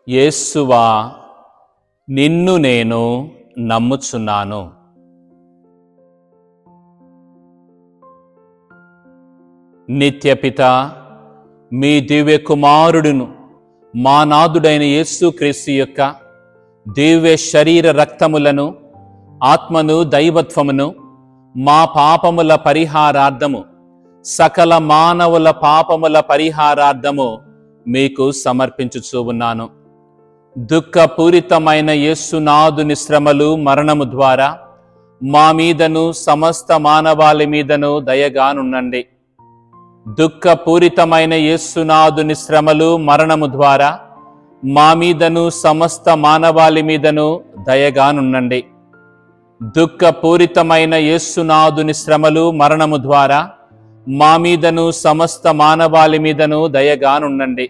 యేసువా, నిన్ను నేను నమ్ముచున్నాను. నిత్యపిత, మీ దివ్య కుమారుడును మా నాథుడైన యేసుక్రీస్తు యొక్క దివ్య శరీర రక్తములను, ఆత్మను, దైవత్వమును మా పాపముల పరిహారార్థము, సకల మానవుల పాపముల పరిహారార్థము మీకు సమర్పించుచూ ఉన్నాను. దుఃఖపూరితమైన యేసునాథుని శ్రమలు, మరణము ద్వారా మా మీదను సమస్త మానవాళి మీదను దయగానుండండి. దుఃఖపూరితమైన యేసునాథుని శ్రమలు, మరణము ద్వారా మా మీదను సమస్త మానవాళి మీదను దయగానుండండి. దుఃఖపూరితమైన యేసునాథుని శ్రమలు, మరణము ద్వారా మా మీదను సమస్త మానవాళి మీదను దయగానుండండి.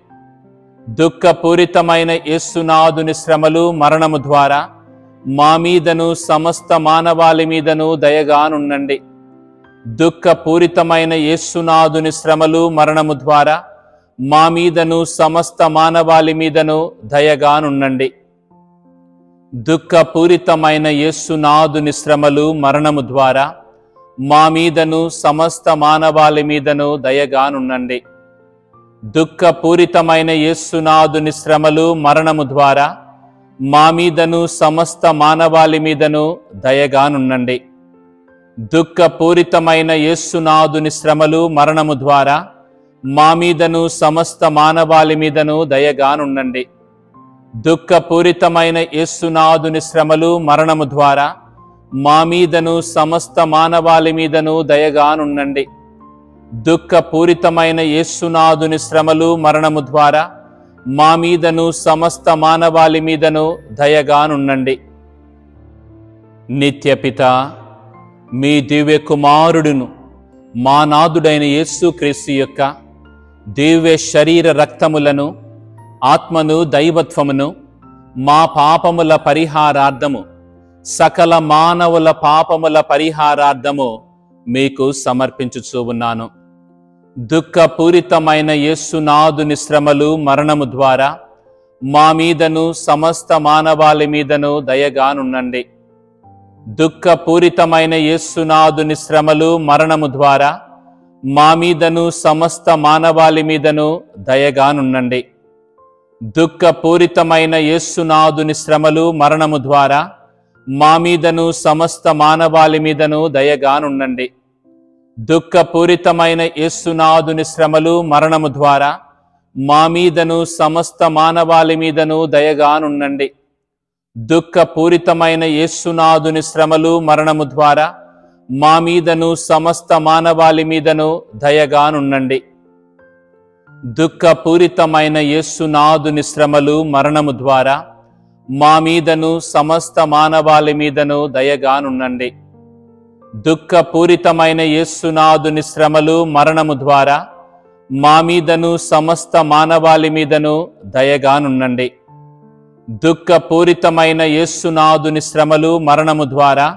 దుఃఖపూరితమైన యేసునాథుని శ్రమలు, మరణము ద్వారా మా మీదను సమస్త మానవాళి మీదను దయగానుండండి. దుఃఖపూరితమైన యేసునాథుని శ్రమలు, మరణము ద్వారా మా మీదను సమస్త మానవాళి మీదను దయగానుండండి. దుఃఖపూరితమైన యేసునాథుని శ్రమలు, మరణము ద్వారా మా మీదను సమస్త మానవాళి మీదను దయగానుండండి. దుఃఖపూరితమైన యేసునాథుని శ్రమలు, మరణము ద్వారా మా మీదను సమస్త మానవాళి మీదను దయగానుండండి. దుఃఖపూరితమైన యేసునాథుని శ్రమలు, మరణము ద్వారా మా మీదను సమస్త మానవాళి మీదను దయగానుండండి. దుఃఖపూరితమైన యేసునాథుని శ్రమలు, మరణము ద్వారా మా మీదను సమస్త మానవాళి మీదను దయగానుండండి. దుఃఖపూరితమైన యేసునాథుని శ్రమలు, మరణము ద్వారా మా మీదను సమస్త మానవాళి మీదను దయగానుండండి. నిత్యపిత, మీ దివ్య కుమారుడును మా నాథుడైన యేసుక్రీస్తు యొక్క దివ్య శరీర రక్తములను, ఆత్మను, దైవత్వమును మా పాపముల పరిహారార్థము, సకల మానవుల పాపముల పరిహారార్థము మీకు సమర్పించుచూ ఉన్నాను. దుఃఖపూరితమైన యేసునాథుని శ్రమలు, మరణము ద్వారా మా మీదను సమస్త మానవాళి మీదను దయగానుండండి. దుఃఖపూరితమైన యేసునాథుని శ్రమలు, మరణము ద్వారా మా మీదను సమస్త మానవాళి మీదను దయగానుండండి. దుఃఖపూరితమైన యేసునాథుని శ్రమలు, మరణము ద్వారా మా మీదను సమస్త మానవాళి మీదను దయగానుండండి. దుఃఖపూరితమైన యేసునాథుని శ్రమలు, మరణము ద్వారా మా మీదను సమస్త మానవాళి మీదను దయగానుండండి. దుఃఖపూరితమైన యేసునాథుని శ్రమలు, మరణము ద్వారా మా మీదను సమస్త మానవాళి మీదను దయగానుండండి. దుఃఖపూరితమైన యేసునాథుని శ్రమలు, మరణము ద్వారా మా మీదను సమస్త మానవాళి మీదను దయగానుండండి. దుఃఖపూరితమైన యేసునాథుని శ్రమలు, మరణము ద్వారా మా మీదను సమస్త మానవాళి మీదను దయగానుండండి. దుఃఖపూరితమైన యేసునాథుని శ్రమలు, మరణము ద్వారా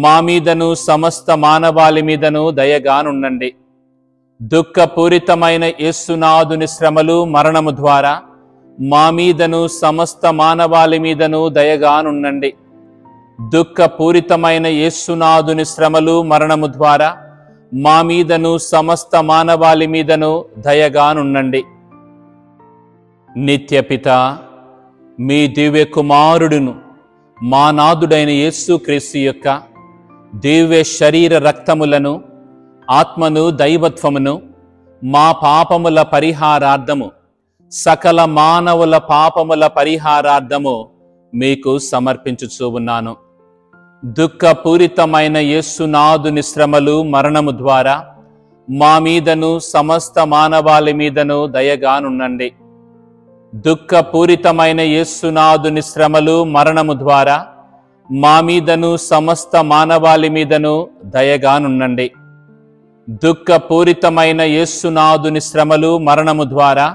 మా మీదను సమస్త మానవాళి మీదను దయగానుండండి. దుఃఖపూరితమైన యేసునాథుని శ్రమలు, మరణము ద్వారా మా మీదను సమస్త మానవాళి మీదను దయగానుండండి. దుఃఖపూరితమైన యేసునాథుని శ్రమలు, మరణము ద్వారా మా మీదను సమస్త మానవాళి మీదను దయగానుండండి. నిత్యపిత, మీ దివ్య కుమారుడును మా నాథుడైన యేసుక్రీస్తు యొక్క దివ్య శరీర రక్తములను, ఆత్మను, దైవత్వమును మా పాపముల పరిహారార్థము, సకల మానవుల పాపముల పరిహారార్థము మీకు సమర్పించుచూ ఉన్నాను. దుఃఖపూరితమైన యేసునాథుని శ్రమలు, మరణము ద్వారా మా మీదను సమస్త మానవాళి మీదను దయగానుండండి. దుఃఖపూరితమైన యేసునాథుని శ్రమలు, మరణము ద్వారా మా మీదను సమస్త మానవాళి మీదను దయగానుండండి. దుఃఖపూరితమైన యేసునాథుని శ్రమలు, మరణము ద్వారా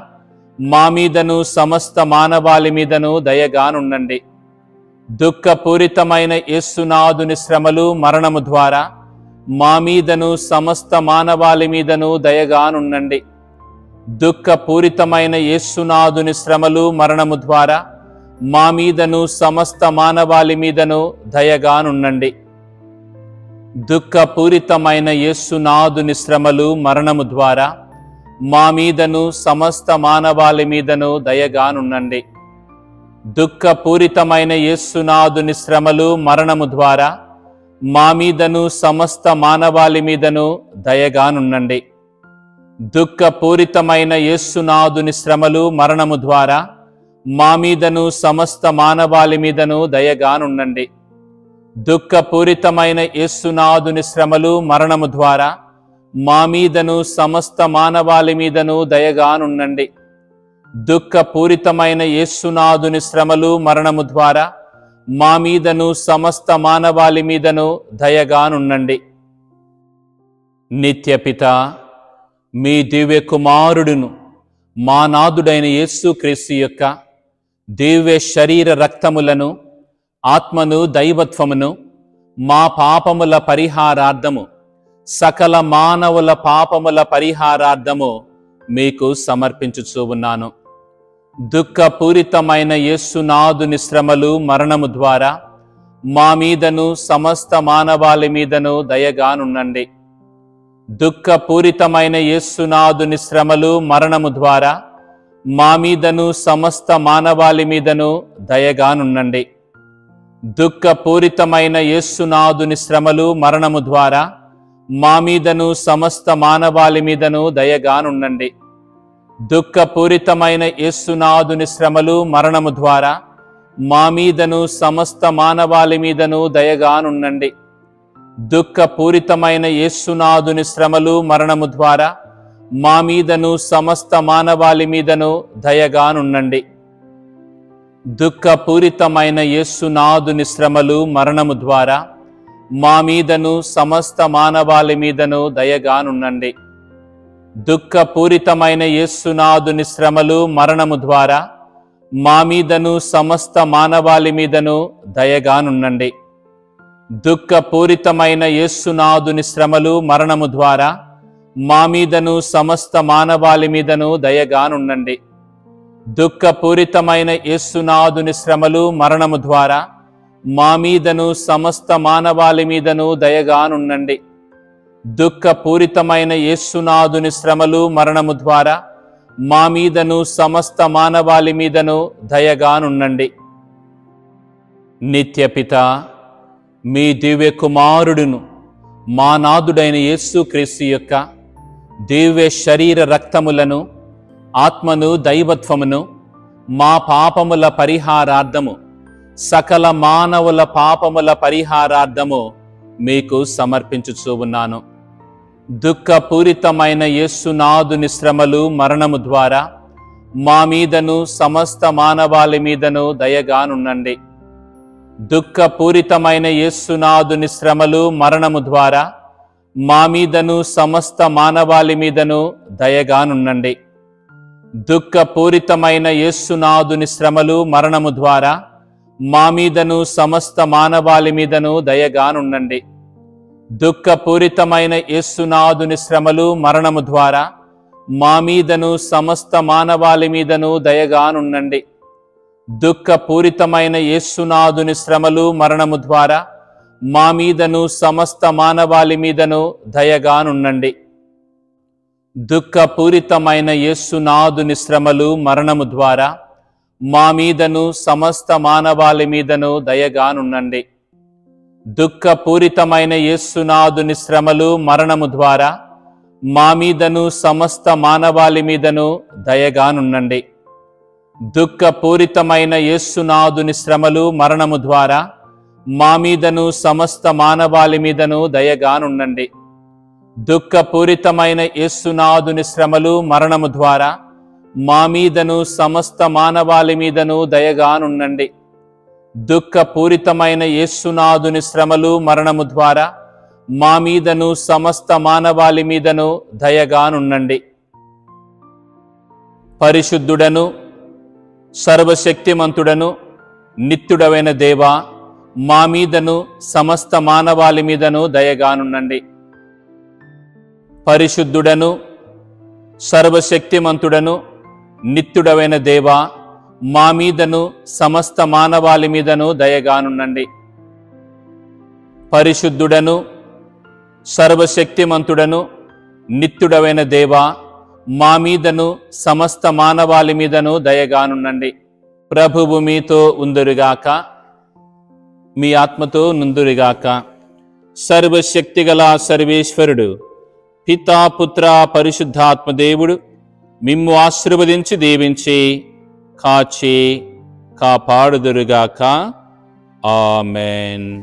మా మీదను సమస్త మానవాళి మీదను దయగానుండండి. దుఃఖపూరితమైన యేసునాథుని శ్రమలు, మరణము ద్వారా మా మీదను సమస్త మానవాళి మీదను దయగానుండండి. దుఃఖపూరితమైన యేసునాథుని శ్రమలు మరణము ద్వారా మా మీదను సమస్త మానవాళి మీదను దయగానుండండి. దుఃఖపూరితమైన యేసునాథుని శ్రమలు మరణము ద్వారా మా మీదను సమస్త మానవాళి మీదను దయగానుండండి. దుఃఖపూరితమైన యేసునాథుని శ్రమలు మరణము ద్వారా మా మీదను సమస్త మానవాళి మీదను దయగానుండండి. దుఃఖపూరితమైన యేసునాథుని శ్రమలు మరణము ద్వారా మా మీదను సమస్త మానవాళి మీదను దయగానుండండి. దుఃఖపూరితమైన యేసునాథుని శ్రమలు మరణము ద్వారా మా మీదను సమస్త మానవాళి మీదను దయగానుండండి. దుఃఖపూరితమైన యేసునాథుని శ్రమలు మరణము ద్వారా మా మీదను సమస్త మానవాళి మీదను దయగానుండండి. నిత్యపిత మీ దివ్య కుమారుడును మా నాథుడైన యేసుక్రీస్తు యొక్క దివ్య శరీర రక్తములను, ఆత్మను, దైవత్వమును మా పాపముల పరిహారార్థము, సకల మానవుల పాపముల పరిహారార్థము మీకు సమర్పించుచూ ఉన్నాను. దుఃఖపూరితమైన యేసునాథుని శ్రమలు మరణము ద్వారా మా మీదను సమస్త మానవాళి మీదను దయగానుండండి. దుఃఖపూరితమైన యేసునాథుని శ్రమలు మరణము ద్వారా మా మీదను సమస్త మానవాళి మీదను దయగానుండండి. దుఃఖపూరితమైన యేసునాథుని శ్రమలు మరణము ద్వారా మా మీదను సమస్త మానవాళి మీదను దయగానుండండి. దుఃఖపూరితమైన యేసునాథుని శ్రమలు మరణము ద్వారా మా మీదను సమస్త మానవాళి మీదను దయగానుండండి. దుఃఖపూరితమైన యేసునాథుని శ్రమలు మరణము ద్వారా మా మీదను సమస్త మానవాళి మీదను దయగానుండండి. దుఃఖపూరితమైన యేసునాథుని శ్రమలు మరణము ద్వారా మా మీదను సమస్త మానవాళి మీదను దయగానుండండి. దుఃఖపూరితమైన యేసునాథుని శ్రమలు మరణము ద్వారా మా మీదను సమస్త మానవాళి మీదను దయగానుండండి. దుఃఖపూరితమైన యేసునాథుని శ్రమలు మరణము ద్వారా మా మీదను సమస్త మానవాళి మీదను దయగానుండండి. దుఃఖపూరితమైన యేసునాథుని శ్రమలు మరణము ద్వారా మా మీదను సమస్త మానవాళి మీదను దయగానుండండి. దుఃఖపూరితమైన యేసునాథుని శ్రమలు మరణము ద్వారా మా మీదను సమస్త మానవాళి మీదను దయగానుండండి. నిత్యపిత మీ దివ్య కుమారుడును మా నాథుడైన యేసుక్రీస్తు యొక్క దివ్య శరీర రక్తములను, ఆత్మను, దైవత్వమును మా పాపముల పరిహారార్థము, సకల మానవుల పాపముల పరిహారార్థము మీకు సమర్పించుచూ ఉన్నాను. దుఃఖపూరితమైన యేసునాథుని శ్రమలు మరణము ద్వారా మా మీదను సమస్త మానవాళి మీదను దయగానుండండి. దుఃఖపూరితమైన యేసునాథుని శ్రమలు మరణము ద్వారా మా మీదను సమస్త మానవాళి మీదను దయగానుండండి. దుఃఖపూరితమైన యేసునాథుని శ్రమలు మరణము ద్వారా మా మీదను సమస్త మానవాళి మీదను దయగానుండండి. దుఃఖపూరితమైన యేసునాథుని శ్రమలు మరణము ద్వారా మా మీదను సమస్త మానవాళి మీదను దయగానుండండి. దుఃఖపూరితమైన యేసునాథుని శ్రమలు మరణము ద్వారా మా మీదను సమస్త మానవాళి మీదను దయగానుండండి. దుఃఖపూరితమైన యేసునాథుని శ్రమలు మరణము ద్వారా మా మీదను సమస్త మానవాళి మీదను దయగానుండండి. దుఃఖపూరితమైన యేసునాథుని శ్రమలు మరణము ద్వారా మా మీదను సమస్త మానవాళి మీదను దయగానుండండి. దుఃఖపూరితమైన యేసునాథుని శ్రమలు మరణము ద్వారా మా మీదను సమస్త మానవాళి మీదను దయగానుండండి. దుఃఖపూరితమైన యేసునాథుని శ్రమలు మరణము ద్వారా మా మీదను సమస్త మానవాళి మీదను దయగానుండండి. దుఃఖపూరితమైన యేసునాథుని శ్రమలు మరణము ద్వారా మా మీదను సమస్త మానవాళి మీదను దయగానుండండి. పరిశుద్ధుడను సర్వశక్తిమంతుడను నిత్యుడవైన దేవా, మా మీదను సమస్త మానవాళి మీదను దయగానుండండి. పరిశుద్ధుడను సర్వశక్తిమంతుడను నిత్యుడవైన దేవా, మా మీదను సమస్త మానవాళి మీదను దయగానుండండి. పరిశుద్ధుడను సర్వశక్తిమంతుడను నిత్యుడవైన దేవా, మా మీదను సమస్త మానవాళి మీదను దయగానుండండి. ప్రభువు మీతో ఉందురుగాక, మీ ఆత్మతో నుందురుగాక. సర్వశక్తిగల సర్వేశ్వరుడు పితా పుత్ర పరిశుద్ధాత్మదేవుడు మిమ్ము ఆశీర్వదించి దీవించి కాచి కాపాడుదురుగాక. ఆమెన్.